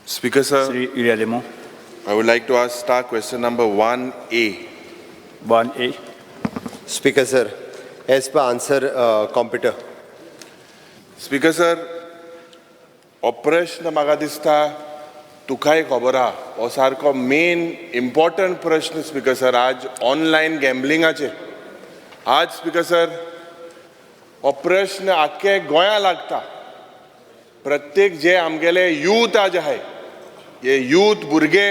Speaker sir, Sri Iriademo. I would like to ask star question number 1A. 1A. Speaker sir, as per answer computer. Speaker sir, प्रश्न म्हाका दिसता तुकाय खबर आहा हो सारको मेन इम्पॉर्टंट प्रश्न स्पीकर सर आज ऑनलायन गॅम्बलिंगाचे. आज स्पीकर सर हो प्रश्न आख्खे गोंया लागता. प्रत्येक जे आमगेले यूथ आज आहाय हे यूथ भुरगे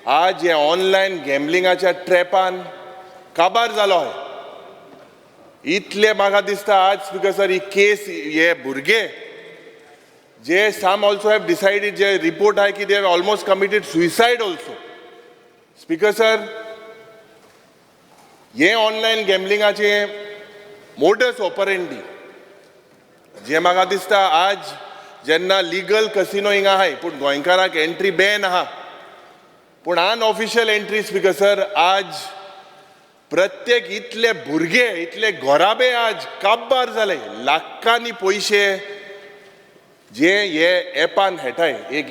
आज हे ऑनलायन गॅम्बलिंगाच्या ट्रॅपान काबार जालो आहाय. इतले म्हाका दिसता आज स्पीकर सर ही केस हे भुरगे जे some also have decided जे report आहे की they have almost committed suicide also. Speaker sir, ये ऑनलायन गॅम्बलिंगाचे मोडस ऑपरेंडी जे म्हाका दिसता आज जेन्ना लीगल कसिनो हिंगा आहाय पूण गोंयकारांक एंट्री बॅन आहा पूण अनऑफिशियल एंट्री स्पीकर सर आज प्रत्येक इतले भुरगे इतले घोराबे आज काबार जाले. लाखांनी पयशे जे हे एपान हेटाय एक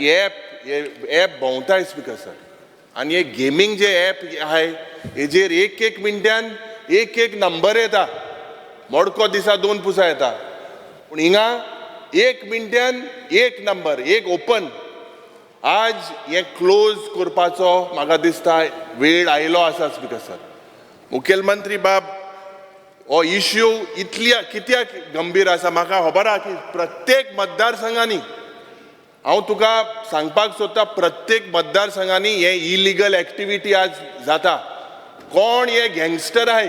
ॲप भोंवताय स्पीकर सर आनी हे गेमींग जे ॲप आहाय हेजेर एक मिनटान एक नंबर येता. मोडको दिसा 2 पुसा येता पूण हिंगा 1 मिनटान एक नंबर एक ओपन. आज हे क्लोज करपाचो म्हाका दिसता वेळ आयलो आसा स्पीकर सर. मुखेलमंत्री बाब हो इश्यू इतल्या कित्याक गंभीर आसा म्हाका खबर आहा की प्रत्येक मतदारसंघांनी हांव तुका सांगपाक सोदता प्रत्येक मतदारसंघांनी हे इलिगल एक्टिविटी आज जाता. कोण हे गँगस्टर आहाय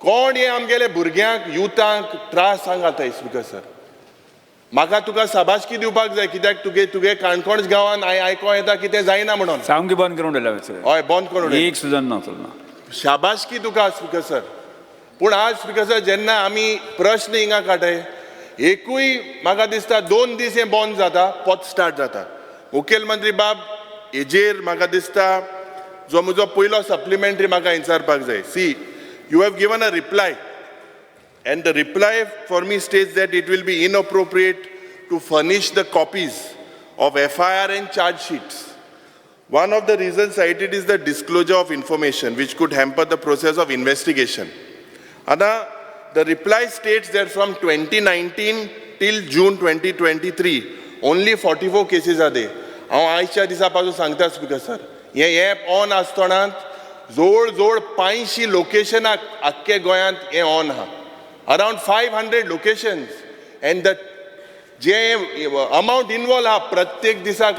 कोण हे आमगेले भुरग्यांक युथांक त्रास सांगाताय स्पीकर सर. म्हाका तुका शाबासकी दिवपाक जाय कित्याक तुगे काणकोण गांवांत आयको येता की तें जायना म्हणून. सामकी बंद करून उडयला. हय बंद करून एक सुद्दां ना चलना. शाबासकी तुका स्पीकर सर. पूण आज स्पीकर सर जेन्ना आमी प्रश्न हिंगा काडटाय एकूय म्हाका दिसता 2 दीस हें बंद जाता पोत स्टार्ट जाता. मुखेलमंत्री बाब हेजेर म्हाका दिसता जो म्हजो पयलो सप्लिमेंटरी म्हाका विचारपाक जाय. See you have given a reply and the reply for me states that it will be inappropriate to furnish the copies of FIR and charge sheets. One of the reasons cited is the disclosure of information which could hamper the process of investigation. The reply states that from 2019 till June 2023 only 44 cases are there. हांव आयच्या दिसा पासून सांगता speaker sir हे app on आसतना जवळ 500 लोकेशनाक आख्खे गोंयांत हे ऑन आहा. Around 500 locations and the जे amount involved हा प्रत्येक दिसाक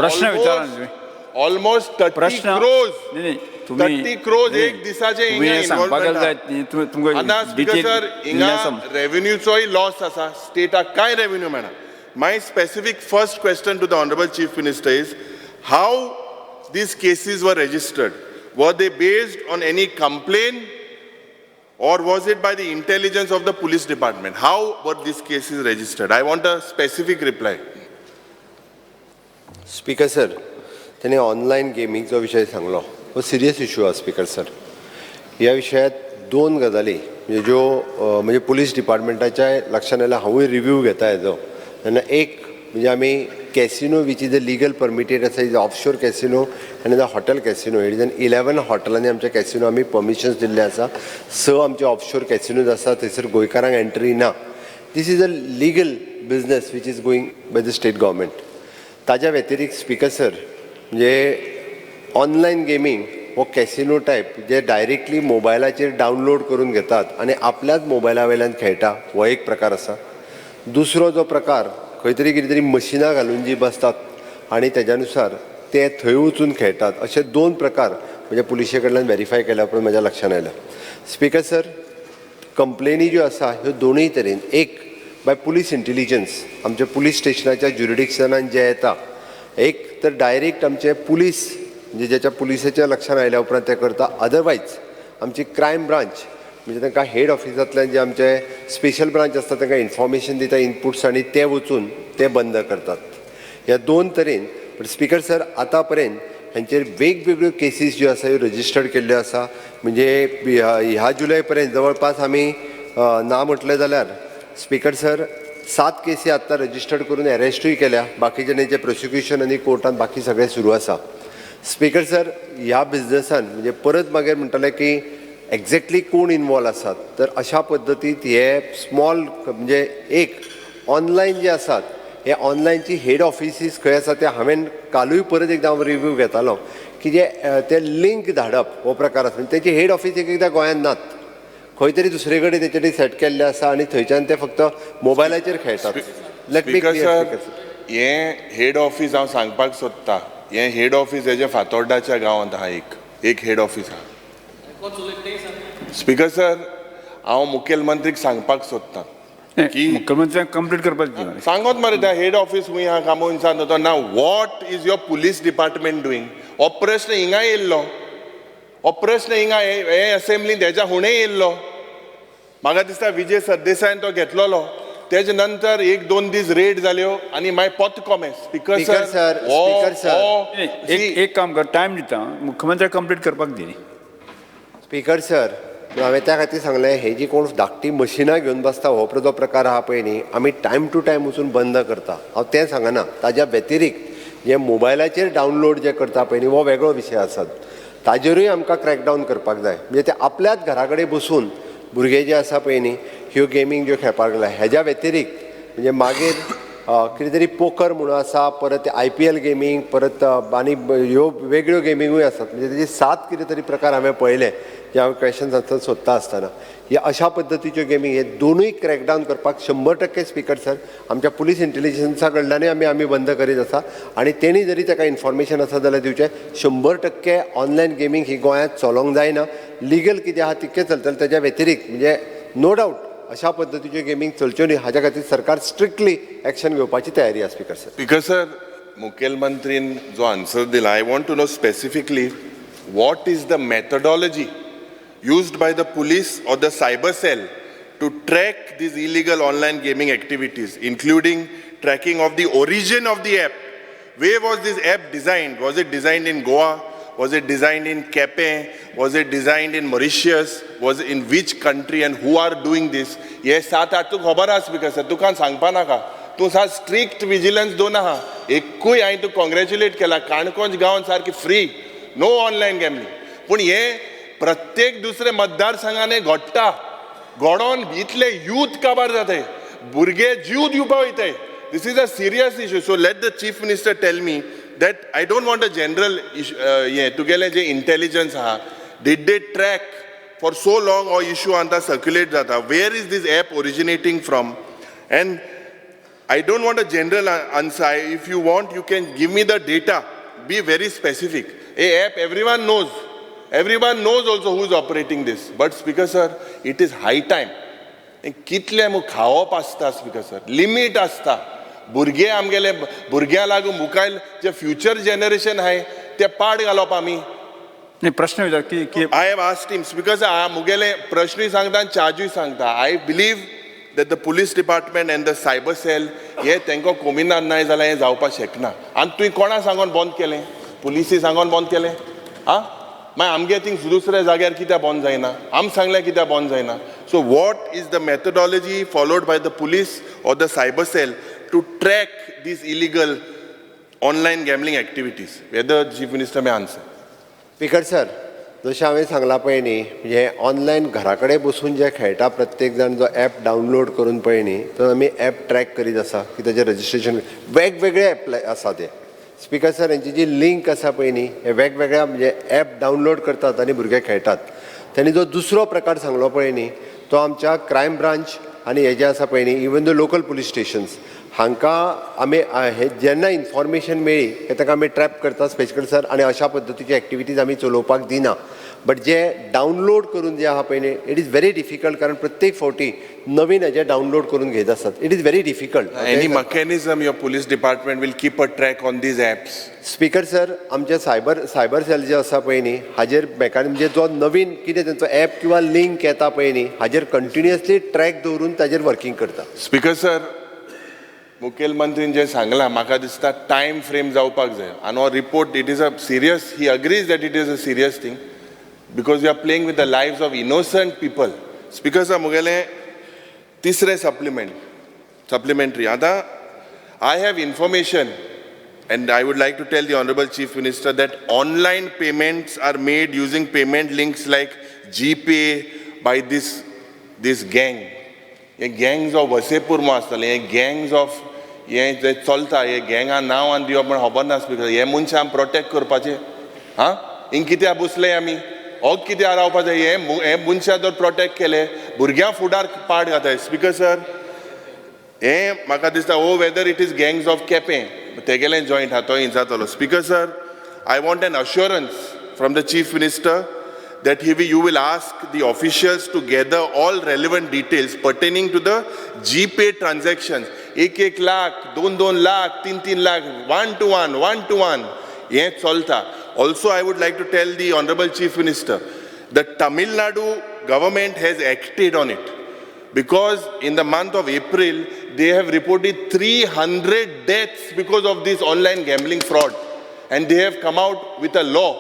almost 30 crores. 30 crores एक दिसाचे हिंगा इन्व्हॉल्वमेंट आहा. स्पीकर सर हिंगा रेव्हेन्यूचोय लॉस आसा स्टेटाक काय रेव्हेन्यू मेळना. My specific first question to the Honorable Chief Minister is how these cases were registered. Were they based on any complaint or was it by the intelligence of the police department? How were these cases registered? I want a specific reply. Speaker sir त्याने online गेमिंगचो विशय सांगलो हो serious issue आहा speaker sir. ह्या विशयात 2 गजाली म्हणजे ज्यो म्हणजे पुलीस डिपार्टमेंटाच्या लक्षांत आयल्या हांवूय रिव्यू घेता हेजो. तेन्ना एक म्हणजे आमी casino which is a legal permitted आसा इज ऑफशोर कॅसिनो आनी द हॉटेल कॅसिनो. हेडीन 11 हॉटेलांनी आमच्या कॅसिनो आमी परमिशन्स दिल्ले आसा. 6 आमचे ऑफशोर कॅसिनोज आसा थंयसर गोंयकारांक एंट्री ना. This is a legal business which is going by the state government. ताज्या व्यतिरिक्त स्पीकर सर म्हणजे ऑनलायन गेमींग हो कॅसिनो टायप जे डायरेक्टली मोबायलाचेर डावनलोड करून घेतात आनी आपल्याच मोबायला वयल्यान खेळटा हो एक प्रकार आसा. दुसरो जो प्रकार खंय तरी कितें तरी मशिनां घालून जी बसतात आनी तेज्यानुसार ते थंय वचून खेळटात अशे 2 प्रकार म्हणजे पुलिशे कडल्यान व्हेरीफाय केल्या उपरांत म्हज्या लक्षांत आयल्या. स्पीकर सर कंप्लेनी ज्यो आसा ह्यो दोनूय तरेन एक बाय पुलीस इंटेलिजन्स आमच्या पुलीस स्टेशनाच्या ज्युरिडिक्शनान जे येता एक तर डायरेक्ट आमचे पुलीस म्हणजे ज्याच्या पुलिसाच्या लक्षांत आयल्या उपरांत ते करता. अदरवायज आमची क्रायम ब्रांच म्हणजे तांकां हेड ऑफिसांतल्यान जे आमचे स्पेशल ब्रांच आसता तांकां इन्फॉर्मेशन दिता इनपुट्स आनी ते वचून ते बंद करतात. ह्या 2 तरेन. बट स्पीकर सर आतां पर्यंत हांचेर वेगवेगळ्यो केसीस ज्यो आसा ह्यो रजिस्टर्ड केल्ल्यो आसा. म्हणजे ह्या जुलय पर्यंत जवळपास आमी ना म्हटलें जाल्यार स्पीकर सर 7 केसी आत्ता रजिस्टर्ड करून अरेस्टूय केल्या, बाकीच्यांचे प्रोसिक्युशन आणि कोर्टात बाकी सगळें सुरू आसा. स्पीकर सर, ह्या बिझनेसान म्हणजे परत मागीर म्हणटले की एक्झॅक्टली कोण इन्वॉल्व आसात, तर अशा पद्दतीत हे स्मॉल म्हणजे एक ऑनलायन जे आसात हे ऑनलायनची हेड ऑफिसीस खंय आसा ते हांवें कालूय परत एकदा हांव रिव्यू घेतालो की जे ते लिंक धाडप हो प्रकार आसा. तेची हेड ऑफिस एक एकदां गोंयांत नात, खंय तरी दुसरे कडेन तेचे सेट केल्ले आसा आनी थंयच्यान ते फक्त मोबायलाचेर खेळटात. Let me speaker clear sir, हें हेड ऑफिस हांव सांगपाक सोदतां, हें हेड ऑफिस हेजे फातोर्डाच्या गांवांत आहा. एक हेड ऑफिस आहा. स्पीकर सर, हांव मुखेलमंत्रीक सांगपाक सोदतां की मुख्यमंत्र्यांक कंप्लीट करपाची मरे. सांगत मरे त्या हेड ऑफिस खूंय आहा कामोनसान तो ना. What is your police department doing? हो प्रश्न हिंगा येयल्लो, हो प्रश्न हिंगा हे असेंब्लींत हेच्या फुडें येयल्लो. म्हाका दिसता विजय सरदेसायन तो घेतलोलो. तेजे नंतर 1-2 दीस रेड जाल्यो आनी मागीर पोतकोमे. Speaker speaker sir, speaker sir. एक काम कर, टायम दिता, मुख्यमंत्र्यांक कंप्लीट करपाक दी. स्पीकर सर, हांवें त्या खातीर सांगलें हे जी कोण धाकटी मशिनां घेवन बसता हो जो प्रकार आहा पळय न्ही, आमी टायम टू टायम वचून बंद करता. हांव तें सांगना. ताज्या व्यतिरिक्त जे मोबायलाचेर डावनलोड जे करता पळय न्ही हो वेगळो विशय आसा. ताजेरूय आमकां क्रॅकडावन करपाक जाय. म्हणजे ते आपल्याच घरा कडेन बसून भुरगे जे आसा पळय न्ही ह्यो गेमींग ज्यो खेळपाक लागल्या, हेज्या व्यतिरिक्त म्हणजे मागीर कितें तरी पोकर म्हणून आसा, परत IPL गेमींग, परत आनी ह्यो वेगळ्यो गेमींगूय आसात. म्हणजे तेजे 7 कितें तरी प्रकार हांवें पळयले जे हांव क्वेश्चन्स आन्सर सोदता आसतना. हे अशा पद्दतीच्यो गेमींग हे दोनूय क्रॅकडावन करपाक 100% स्पीकर सर आमच्या पुलीस इंटेलिजन्सा कडल्यानूय आमी बंद करीत आसा. आनी तेणी जरी ताका इन्फॉर्मेशन आसा जाल्यार दिवचें. 100% ऑनलायन गेमींग ही गोंयांत चलोंक जायना. लिगल कितें आहा तितकें चलतलें. तेज्या व्यतिरिक्त म्हणजे नो डावट अशा पद्दतीच्यो गेमींग चलच्यो न्ही हाच्या खातीर सरकार स्ट्रिक्टली एक्शन घेवपाची तयारी आसा. Speaker sir. स्पीकर सर, मुखेलमंत्रीन जो आन्सर दिला, I want to know specifically what is the methodology used by the police or the cyber cell to track these illegal online gaming activities, including tracking of the origin of the app. Where was this app designed? Was it designed in Goa? Was it designed in Cape? Was it designed in Mauritius? Was it in which country and who are doing this? Yes, 7-8 तुका खबर आसा speaker sir, तुका सांगपा नाका. तूं सा strict vigilance दोन आहा. एकूय हांवें तूं कॉंग्रॅच्युलेट केला. काणकोण गांवांत सारकी फ्री, नो ऑनलायन गॅमलिंग. पूण हे प्रत्येक दुसरे मतदारसंघांनी घडटा. घडोवन इतले यूथ काबार जाताय, भुरगे जीव दिवपा वयताय. This is a serious issue. So let the chief minister tell me that I don't want a general तुगेले जे इंटेलिजन्स आहा, did they track for so long or issue anta circulate jata? Where is this app originating from? And I don't want a general answer. If you want, you can give me the data. Be very specific. A app everyone knows. Everyone knows also who is operating this. But Speaker sir, it is high time. कितले मु खावप आसता speaker sir, limit आसता. भुरगे आमगेले भुरग्यां लागून मुखायल जे फ्युचर जनरेशन आहाय ते पाड घालप आमी. नाही, प्रश्न विचार की I have asked him, because मुगेले प्रश्नूय सांगता आनी चार्जूय सांगता. I believe that the police department and the cyber cell हे तेंको कोमिनान नाय जाल्यार हें जावपाक शकना. आनी तुवें कोणा सांगून बंद केलें? पुलिसी सांगून बंद केलें? मागीर आमगे थिंग दुसऱ्या जाग्यार कित्याक बंद जायना? आम सांगलें कित्याक बंद जायना? So what is the methodology followed by the police or the cyber cell to track these illegal online gambling activities? Whether Chief Minister may answer. Speaker sir, जशें हांवें सांगलां पळय न्ही, हे ऑनलायन घरा कडेन बसून जे खेळटा प्रत्येक जाण जो ॲप डावनलोड करून पळय न्ही, तो आमी ॲप ट्रॅक करीत आसा की तेजें रजिस्ट्रेशन वेगवेगळे ॲप आसा ते. स्पीकर सर, हेंची जी लिंक आसा पळय न्ही, हे वेगवेगळ्या म्हणजे ॲप डावनलोड करतात आनी भुरगे खेळटात. त्यांनी जो दुसरो प्रकार सांगलो पळय न्ही, तो आमच्या क्रायम ब्रांच आनी हे जे आसा पळय न्ही, even the local police stations हांकां आमी हे जेन्ना इन्फॉर्मेशन मेळ्ळी की ताका आमी ट्रॅप करता स्पेशल सर, आनी अशा पद्दतीची एक्टिविटीज आमी चलोवपाक दिना. बट जे डावनलोड करून जे आहा पळय न्ही, इट इज व्हेरी डिफिकल्ट, कारण प्रत्येक फावटी नवीन हेजे डावनलोड करून घेत आसतात. It is very difficult. Any mechanism your police department will keep a track on these apps? Speaker sir, आमचे सायबर सेल जे आसा पळय न्ही, हाजेर म्हणजे जो नवीन कितें तेंचो ॲप किंवा लिंक येता पळय न्ही, हाजेर कंटिन्युअसली ट्रॅक दवरून ताजेर वर्किंग करता. स्पीकर सर, मुखेलमंत्रीन जे सांगलां म्हाका दिसता टायम फ्रेम जावपाक जाय. आनी हो report it is a serious, he agrees that it is a serious thing, because you are playing with the lives of innocent people. Speaker sir, मुगेलें तिसरें supplement supplementary. Ada, I have information, and I would like to tell the Honorable Chief Minister that online payments are made using payment links like GPay by this gang. हे gangs of Vasepur आसतले, हे gangs of हे जे चलता, हे गँगा नांव आनी दिवप पण खबर ना स्पीकर. हे मनशां आमी प्रोटेक्ट करपाचे, हां? हिंग कित्याक बसले आमी? हो कित्याक रावपाचे? हे मनशां जर प्रोटेक्ट केले, भुरग्यां फुडार पाड घाताय. स्पीकर सर, हे म्हाका दिसता whether it is gangs of Quepem, तेगेलें जॉयंट आहा तो हिं जातलो. Speaker sir, I want an assurance from the Chief Minister that you will ask the officials to gather all relevant details pertaining to the GPay transactions. 1 lakh, 2 lakh, 3 lakh, 1 to 1. Ye cholta. Also, I would like to tell the Honorable Chief Minister that Tamil Nadu government has acted on it, because in the month of April, they have reported 300 deaths because of this online gambling fraud. And they have come out with a law.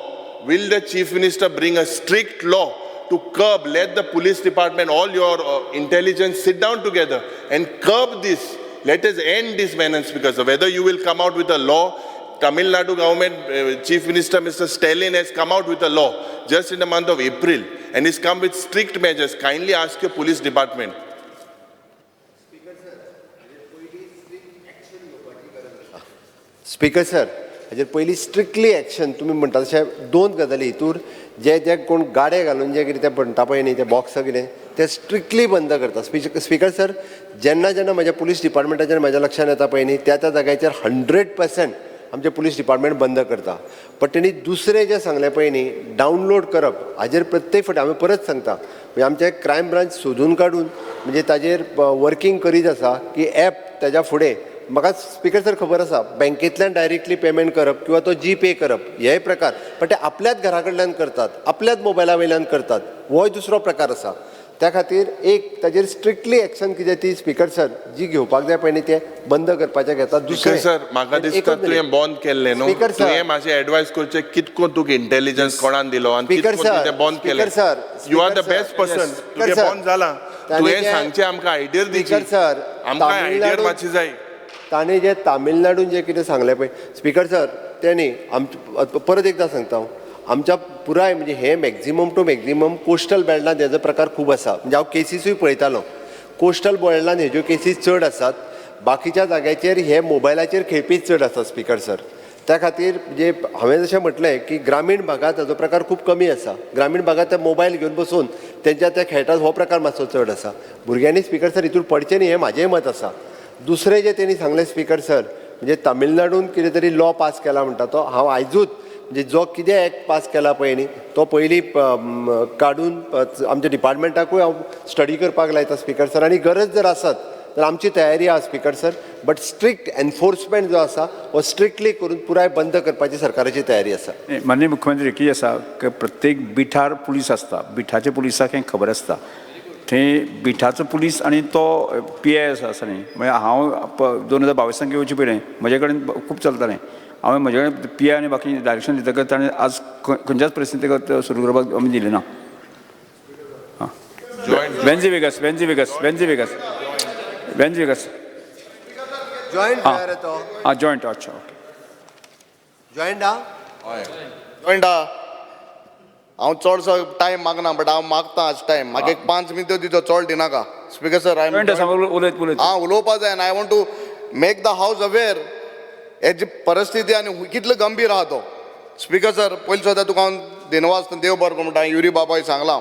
Will the Chief Minister bring a strict law to curb, let the police department, all your intelligence sit down together and curb this. Let us end this menace, because whether you will come out with a law, Tamil Nadu government, Chief Minister Mr. Stalin has come out with a law just in the month of April and has come with strict measures. Kindly ask your police department. Speaker sir, हाजेर पयलीं strictly action तुमी म्हणटा तशें दोन गजाली हितूर जे कोण गाडे घालून जे कितें ते म्हणटा पळय न्ही ते बॉक्स कितें ते स्ट्रिक्टली बंद करता. स्पीकर सर, जेन्ना म्हज्या पुलीस डिपार्टमेंटाचेर म्हज्या लक्षांत येता पळय न्ही त्या जाग्याचेर 100% आमचें पुलीस डिपार्टमेंट बंद करता. बट तेणी दुसरें जें सांगलें पळय न्ही डावनलोड करप, हाजेर प्रत्येक फावटी हांवें परत सांगता, म्हणजे आमचें क्रायम ब्रांच सोदून काडून म्हणजे ताजेर वर्कींग करीत आसा की ॲप ताज्या फुडें म्हाका स्पीकर सर खबर आसा बँकेंतल्यान डायरेक्टली पेमेंट करप किंवा तो जीपे करप हे प्रकार, पण ते आपल्याच घरा कडल्यान करतात, आपल्याच मोबायला वयल्यान करतात, होय दुसरो प्रकार आसा. त्या खातीर एक ताजेर स्ट्रिक्टली एक्शन कितें ती स्पीकर सर जी घेवपाक जाय पळय न्ही ते बंद करपाचें घेता. दुसरें सर, म्हाका दिसता तुवें बंद केल्लें न्हू, तुवें मातशें एडवायस करचें कितको तुका इंटेलिजन्स कोणान दिलो आनी कितको तुवें बंद केलें. You are the best person, तुवें बंद जाला, तुवें सांगचें आमकां आयडियर दिवची, आमकां आयडियर मातशी जाय. ताणें जें तामिळनाडून जें कितें सांगलें पळय स्पीकर सर, तें न्ही परत एकदां सांगता हांव, आमच्या पुराय म्हणजे हे मॅक्झिमम टू मॅक्झिमम कोस्टल बेल्टांत हेजो प्रकार खूब आसा. म्हणजे हांव केसीसूय पळयतालो, कोस्टल बेल्टांत हेज्यो केसीस चड आसात, बाकीच्या जाग्याचेर हे मोबायलाचेर खेळपीच चड आसा स्पीकर सर. त्या खातीर म्हणजे हांवें जशें म्हटलें की ग्रामीण भागांत हाजो प्रकार खूब कमी आसा. ग्रामीण भागांत ते मोबायल घेवन बसून तेंच्या ते खेळटात हो प्रकार मातसो चड आसा. भुरग्यांनी स्पीकर सर हितूर पडचें न्ही हें म्हाजेंय मत आसा. दुसरें जें तेणी सांगलें स्पीकर सर, म्हणजे तामिळनाडून कितें तरी लॉ पास केला म्हणटा तो हांव आयजूच म्हणजे जो कितें एक्ट पास केला पळय न्ही तो पयलीं काडून आमच्या डिपार्टमेंटाकूय हांव स्टडी करपाक लायता स्पीकर सर. आनी गरज जर आसत तर आमची तयारी आहा speaker sir. But strict enforcement जो आसा हो स्ट्रिक्टली करून पुराय बंद करपाची सरकाराची तयारी आसा. माननीय मुख्यमंत्री कितें आसा की प्रत्येक बिठार पुलीस आसता, बिठाच्या पुलिसाक हें खबर आसता, थंय बिठाचो पुलीस आनी तो PI आसा न्ही, म्हणजे हांव 2022 येवचे पयलें म्हजे कडेन खूब चलतालें, हांवें म्हजे कडेन PI आनी बाकी डायरेक्शन दितकच ताणें आज खंयच्याच परिस्थितीक सुरू करपाक आमी दिलें ना. वेन्झी वेगस जॉयंट तो जॉयंट, अच्छा ओके, जॉयंट आहा. जॉयंट आहा. हांव चडसो टायम मागना, बट हांव मागता आज टायम. म्हाका एक 5 मिनटां दितो, चड दिनाका स्पीकर सर. उलयत हां उलोवपा जाय आनी I want to make the house aware हेजी परिस्थिती आनी कितलो गंभीर आहा तो. स्पीकर सर, पयलीं सुद्दां तुका हांव दिनवास देव बरो करूं म्हणटा, युरी बाबाय सांगलां,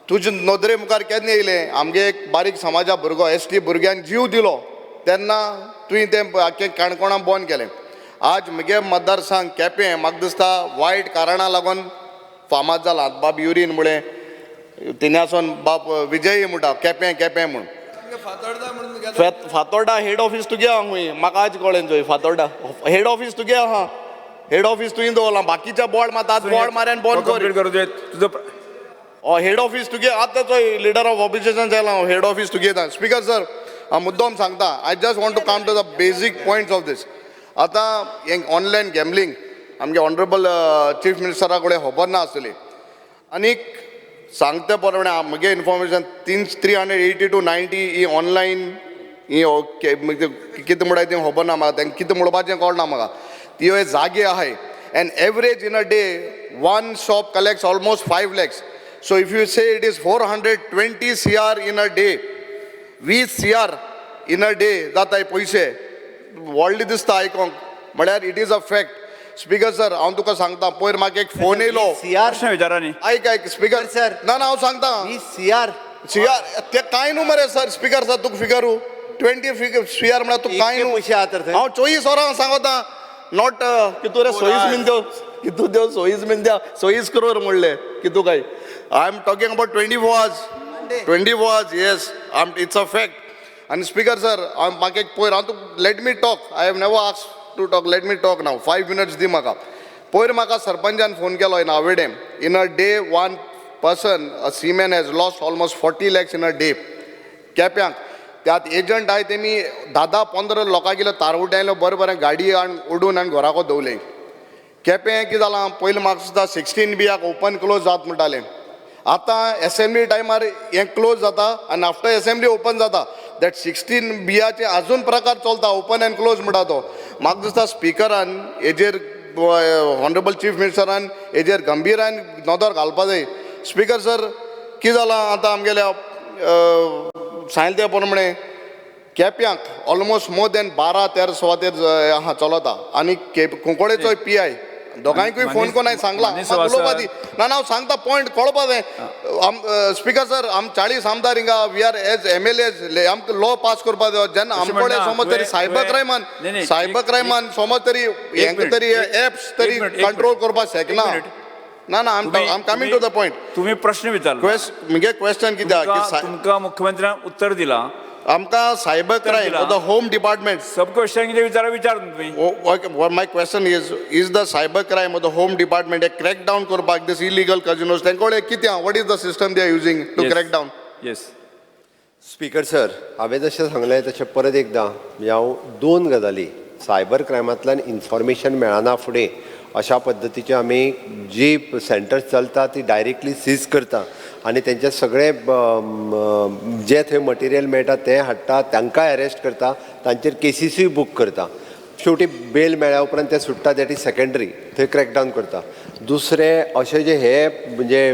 तुजे नदरे मुखार केन्ना येयलें आमगे एक बारीक समाजा भुरगो ST भुरग्यान जीव दिलो तेन्ना तुवें तें आख्खें काणकोणां बंद केलें. आज म्हगे मतदारसंघ केपें म्हाका दिसता वायट कारणां लागून फामाद जाला. बाब युरीन मुळे तिने आसून बाब विजय म्हणटा केपें म्हूण फातोर्डा हेड ऑफिस तुगे आहा खूंय, म्हाका आज कळ्ळें थंय फातोर्डा हेड ऑफिस तुगे आहा. हेड ऑफिस तुवें दवरलां, बाकीच्या बोर्ड मात बोर्ड मारयान बंद कर. हेड ऑफिस तुगे आतां चोय लिडर ऑफ ऑपोजिशन जालां, हेड ऑफिस तुगे. स्पीकर सर, हांव मुद्दम सांगता, I just want to come to the basic points of this. आतां हें ऑनलायन गॅमलिंग आमगे ऑनरेबल चीफ मिनिस्टरा कडेन खबर ना आसतली. आनीक सांगते प्रमाणे म्हगे इन्फॉर्मेशन 380 to 90 ही ऑनलायन कितें म्हणटा तें खबर ना म्हाका तांकां कितें म्हणपाचें कळना म्हाका ती हे जागे आहाय and average in a day one shop collects almost 5 lakhs so if you say it is 420 CR in a day 20 CR in a day जाताय पयशे व्हडले दिसता आयकोंक म्हळ्यार it is a fact speaker sir हांव तुका सांगता पयर म्हाका एक फोन येयलो प्रश्न विचारा न्ही ऐक स्पीकर सर. ना हांव सांगता CR सीआर ते काय न्हू मरे सर स्पीकर सर तुका फिगरू 20 सीआर म्हळ्यार तूं काय न्हू पयशे आहा तर थंय. हांव 24 वरां सांगता नॉट कितू रे सोयीस बीन देव कितू देव सोयीस बीन द्या सोयीस करोर म्हणले कितू काय I am talking about 24 hours yes it's a fact आनी स्पीकर सर म्हाका एक पयर हांव तुका let me talk I have never ask to talk let me talk now 5 minutes दी म्हाका पयर म्हाका सरपंचान फोन केलो in Avedem in a day one person a seaman has lost almost 40 lakhs in a day केप्यांक त्यात एजंट आहाय तेमी 10-15 लोकां गेलो तारवटे आयलो बरें गाडी आनी उडून आनी घोराको दवले केपें कितें जालां पयलीं म्हाका सुद्दां 16 बियाक ओपन क्लोज जाता म्हणटालें आतां असेंब्ली टायमार हें क्लोज जाता आनी आफ्टर असेंब्ली ओपन जाता दॅट 16 बियाचे आजून प्रकार चलता ओपन एंड क्लोज म्हणटा तो म्हाका दिसता स्पिकरान हेजेर ऑनरेबल चीफ मिनिस्टरान हेजेर गंभीरान नदर घालपा जाय स्पीकर सर कितें जालां आतां आमगेल्या सांगले ते प्रमाणे केप्यांक ऑलमोस्ट मोर देन 12-13 सुवातेर आहा चलता आनी कुंकळेचो PI दोगांयकूय फोन कोणाय सांगला उलोवपा दी ना हांव सांगता पॉयंट कळपा जाय स्पीकर सर आम 40 आमदार हिंगा वी आर एज MLAs आमकां लॉ पास करपा जाय जेन्ना आमकडे समज तरी सायबर क्रायमान समज तरी हेंका तरी एप्स तरी कंट्रोल करपाक शकना ना आम कमिंग टू द पॉयंट तुम्ही प्रश्न विचारलो मुगे क्वेश्चन कित्याक तुमकां मुख्यमंत्र्यान उत्तर दिलां आमकां cyber crime the home department sub question कितें विचारा तुम्ही my question is the cyber crime of the home department a crack down करपाक दिस इलिगल कजिनोज तेंकोडे कितें what is the system they are using to crack down yes speaker sir हांवें जशें सांगलें तशें परत एकदां हांव 2 गजाली सायबर क्रायमांतल्यान इन्फॉर्मेशन मेळना फुडें अशा पद्दतीचे आमी जी सेंटर्स चलता ती डायरेक्टली सीज करता आनी तेंचे सगळे जे थंय मटेरियल मेळटा तें हाडटा तांकां अरेस्ट करता तांचेर केसीसूय बूक करता शेवटी बेल मेळ्ळ्या उपरांत ते सुट्टा दॅट इज सेकंडरी थंय क्रॅकडावन करता दुसरें अशें जे हे म्हणजे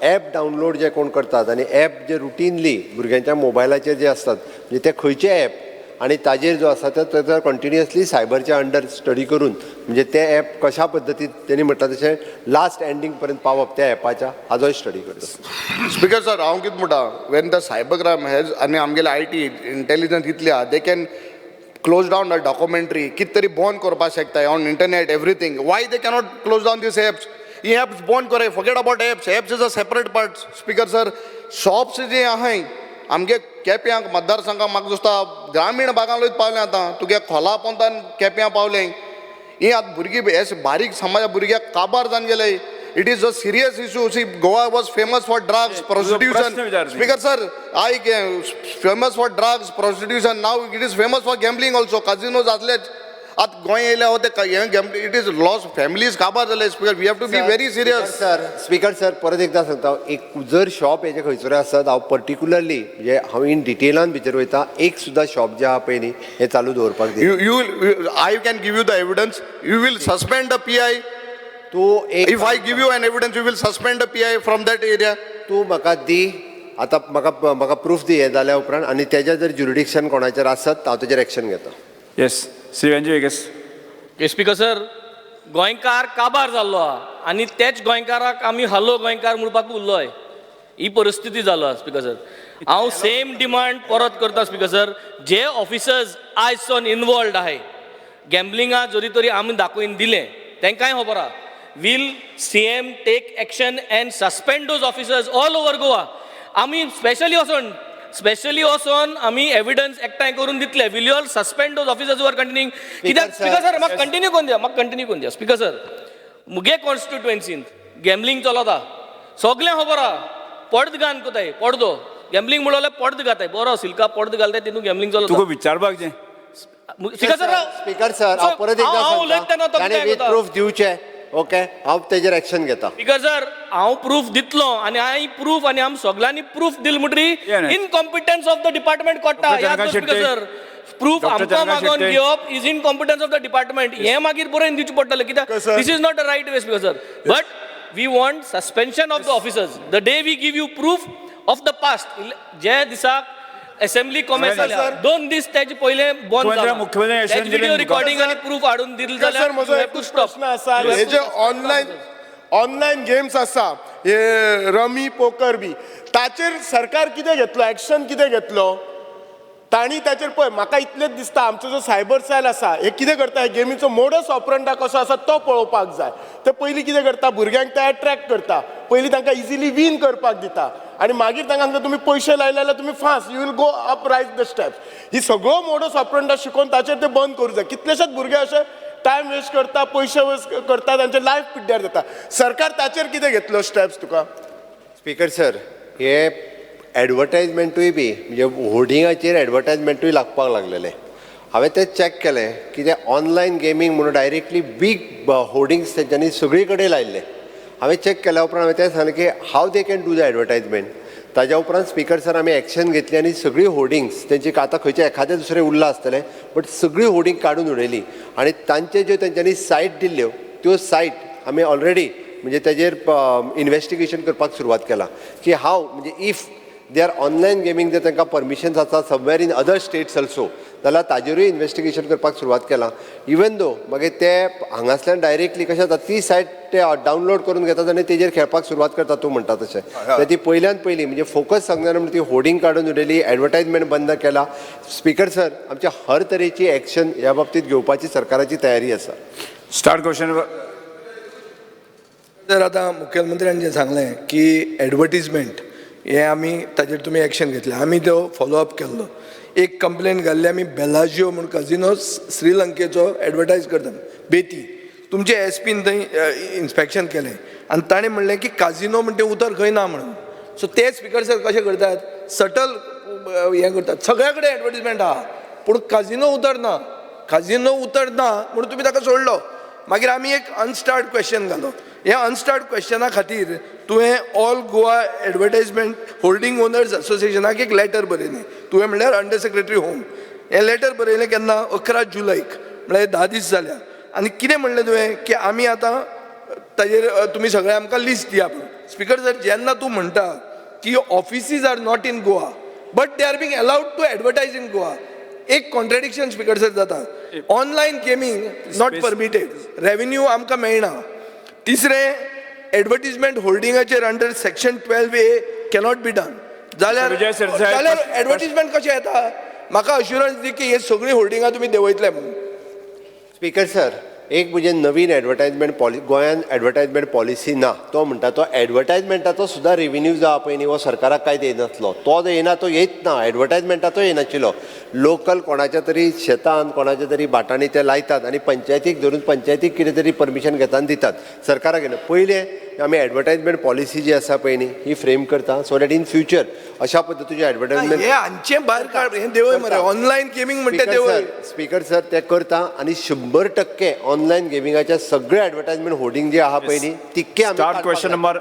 ॲप डावनलोड जे कोण करतात आनी ॲप जे रुटीनली भुरग्यांच्या मोबायलाचेर जे असतात म्हणजे ते खंयचे ॲप आणि ताजेर जो आसा तो कंटिन्युअसली सायबरच्या अंडर स्टडी करून म्हणजे ते ॲप कशा पद्दतीन तेणी म्हटलां तशें लास्ट एंडींग पर्यंत पावप त्या ॲपाच्या हाजोय स्टडी करता स्पीकर सर हांव कितें म्हणटा वेन द सायबर क्रायम हेज आनी आमगेले IT इंटेलिजन्स इतले आहा they can close down a documentary कितें तरी बंद करपाक शकताय on internet everything why they cannot close down this apps ही एप्स बंद करे forget about apps is a separate part speaker sir shops जे आहाय आमगे केप्यांक मतदारसंघाक म्हाका दिसता ग्रामीण भागांत पावलें आतां तुगे खोला पोंतान केप्यां पावलें ही आतां भुरगीं हे बारीक समाजा भुरग्याक काबार जावन गेले it is a serious issue see Goa was famous for drugs prostitution speaker sir I famous for drugs prostitution now it is famous for gambling also casinos आसलेच आतां गोंय येयल्या हो ते इट इज लॉस फॅमिलीज काबार जाले speaker we have to be very serious speaker sir परत एकदा सांगता एक जर शॉप हेजे खंयसर आसत हांव पर्टिक्युलरली म्हणजे हांव इन डिटेलान भितर वयता एक सुद्दां शॉप जे आहा पळय न्ही हें चालू दवरपाक दिना I can give you the evidence. You will suspend the PI. तूं If I give you an evidence, you will suspend the PI from that area. तूं म्हाका दी आतां म्हाका प्रूफ दी हें जाल्या उपरांत आनी तेजें जर ज्युरिडिक्शन कोणाचेर आसत हांव तेजेर एक्शन घेता yes Shri Anju Vegas speaker sir गोंयकार काबार जाल्लो आहा आनी तेच गोंयकाराक आमी हल्लो गोंयकार म्हणपाक उरलोय ही परिस्थिती जालो आहा स्पीकर सर हांव सेम डिमांड परत करता स्पीकर सर जे ऑफिसर्स आयज सावन इनवॉल्ड आहाय गॅम्बलिंगा जरी तरी आमी दाखोवन दिलें तांकांय खबर आहा will CM take action and suspend those officers all over Goa आमी स्पेशली वचोन आमी एविडन्स एकठांय करून दितले will you all suspend those officers are continuing कित्याक स्पीकर सर म्हाका कंटिन्यू कोन्न दिया स्पीकर सर मुगे कॉन्स्टिट्युएन्सींत गॅम्बलिंग चलता सगळें खबर आहा पडद घान कोताय पडदो गॅम्बलिंग म्हणल्यार पडद घाताय बरो सिल्का पडद घालताय तितून गॅम्बलिंग चलता तुका विचारपाक जें स्पीकर सर हांव परत एकदा सांगता ताणें विथ प्रूफ दिवचे ओके हांव तेजेर एक्शन घेता बिकॉज सर हांव प्रूफ दितलो आनी हांव प्रूफ आनी आमी सगळ्यांनी प्रूफ दिल म्हणटरी Yeah, yeah. Incompetence of the department कोट्टा Dr. Janaka Shetty. Sir proof Dr. आमकां Janaka मागोन Shetty. घेवप is incompetence of the department हें मागीर बरोवन दिवचें पडटलें कित्याक this is not a right way speaker sir but we want suspension of the officers the day we give you proof of the past जे दिसाक असेंब्ली कॉमेंट जाल्या 2 दीस तेजे पहिले बंद मुख्यमंत्री- मुख्यमंत्री action दिली व्हिडिओ न्ही. रिकॉर्डिंग आनी प्रूफ हाडून दिले सर जाल्यार म्हजो एकूच प्रश्न आसा हे जे ऑनलायन गेम्स आसा हे रमी पोकर बी ताचेर सरकार कितें घेतलो एक्शन कितें घेतलो तांणी ताचेर पळय म्हाका इतलेंच दिसता आमचो जो सायबर सेल आसा हे कितें करता हे गेमीचो मोडस ऑपरंडा कसो आसा तो पळोवपाक जाय ते पयलीं कितें करता भुरग्यांक ते अट्रॅक्ट करता पयलीं तांकां इजिली विन करपाक दिता आनी मागीर तांकां सांगता तुमी पयशे लायले जाल्यार तुमी fast you will go up raise the steps ही सगळो मोडस ऑपरंडा शिकोवन ताचेर ते बंद करूं जाय कितलेशेच भुरगे अशे टायम वेस्ट करता पयशे वेस्ट करता तांचे लायफ पिड्ड्यार जाता सरकार ताचेर कितें घेतलो स्टेप्स तुका स्पीकर सर हे एडवर्टायजमेंटूय बी म्हणजे होर्डिंगाचेर एडवर्टायजमेंटूय लागपाक लागलेले हांवें तें चॅक केलें की ते ऑनलायन गेमींग म्हणून डायरेक्टली बीग होर्डिंग्स तेंच्यांनी सगळी कडेन लायल्ले हांवें चॅक केल्या उपरांत हांवें तें सांगलें की हाव they can do the advertisement ताज्या उपरांत स्पीकर सर आमी एक्शन घेतली आनी सगळी होर्डिंग्स तेंची आतां खंयचे एखादें दुसरें उरलां आसतलें बट सगळी होर्डिंग काडून उडयली आनी तांचे ज्यो तेंच्यांनी सायट दिल्ल्यो त्यो सायट आमी ऑलरेडी म्हणजे तेजेर इन्वेस्टिगेशन करपाक सुरवात केला की हाव म्हणजे if they are online gaming जर तांकां परमिशन्स आसा somewhere in other states also जाल्यार ताजेरूय इन्वेस्टिगेशन करपाक सुरवात केला इवन दो मागीर ते हांगासल्यान डायरेक्टली कशें जाता ती सायट ते डावनलोड करून घेतात आनी तेजेर खेळपाक सुरवात करता तूं म्हणटा तशें तर ती पयल्यान पयली म्हणजे फोकस सांगना म्हणून ती होर्डिंग काडून उडयली एडवर्टायजमेंट बंद केला स्पीकर सर आमच्या हर तरेची एक्शन ह्या बाबतींत घेवपाची सरकाराची तयारी आसा स्टार्ट क्वेश्चन तर आता मुख्यमंत्र्यांनी जे सांगलें की एडवर्टिजमेंट हे आमी ताजेर तुमी एक्शन घेतले आमी तो फॉलोअप केल्लो एक कंप्लेन घाल्ली आमी बेलाजिओ म्हणून कजिनो श्रीलंकेचो एडवर्टायज करता बेती तुमचे एसपीन थंय इन्स्पेक्शन केलें आनी ताणें म्हणलें की काजिनो म्हणटा उतर खंय ना म्हणून सो ते स्पीकर सर कशें करतात सटल हें करतात सगळ्या कडेन एडवर्टिजमेंट आहा पूण काजिनो उतरना म्हणून तुमी ताका सोडलो मागीर आमी एक अनस्टार्ट क्वेश्चन घालो ह्या अनस्टार्ट क्वेश्चना खातीर तुवें all Goa advertisement holding owners असोसिएशनाक एक लेटर बरयलें तुवें म्हणल्यार अंडर सेक्रेटरी होम हें लेटर बरयलें केन्ना 11 जुलैक म्हळ्यार 10 दीस जाल्या आनी कितें म्हणलें तुवें की आमी आतां ताजेर तुमी सगळें आमकां लिस्ट दिया म्हणून स्पीकर सर जेन्ना तूं म्हणटा की offices are not in Goa but they are being allowed to advertise in Goa एक कॉन्ट्रेडिक्शन स्पीकर सर जाता online gaming not permitted revenue आमकां मेळना तिसरें एडवर्टिजमेंट होल्डिंगाचेर under section 12A cannot be done जाल्यार एडवर्टिजमेंट कशें येता म्हाका अश्युरन्स दी की हे सगळीं होल्डिंगां तुमी देंवयतले म्हणून स्पीकर सर एक म्हणजे नवीन एडवर्टायजमेंट गोंयान एडवर्टायजमेंट पॉलिसी ना तो म्हणटा तो एडवर्टायजमेंटाचो सुद्दां रेव्हेन्यू जो आहा पळय न्ही हो सरकाराक कांयच येनासलो तो येना तो येत ना एडवर्टायजमेंटाचो येनाशिल्लो लोकल कोणाच्या तरी शेतान कोणाच्या तरी भाटांनी ते लायतात आनी पंचायतीक धरून पंचायतीक कितें तरी परमिशन घेता आनी दितात सरकाराक येना पयले आमी एडवर्टायजमेंट पॉलिसी जी आसा पळय न्ही ही फ्रेम करता सो दॅट इन फ्युचर अशा पद्दतीचे एडवर्टायजमेंट हे हांचे भायर काड हें देंवय मरे ऑनलायन गेमींग म्हणटा देंवय स्पीकर सर ते करता आनी 100% ऑनलायन गेमिंगाच्या सगळे एडवर्टायजमेंट होर्डिंग जे आहा पळय न्ही तितके आमी स्टार्ट क्वेश्चन नंबर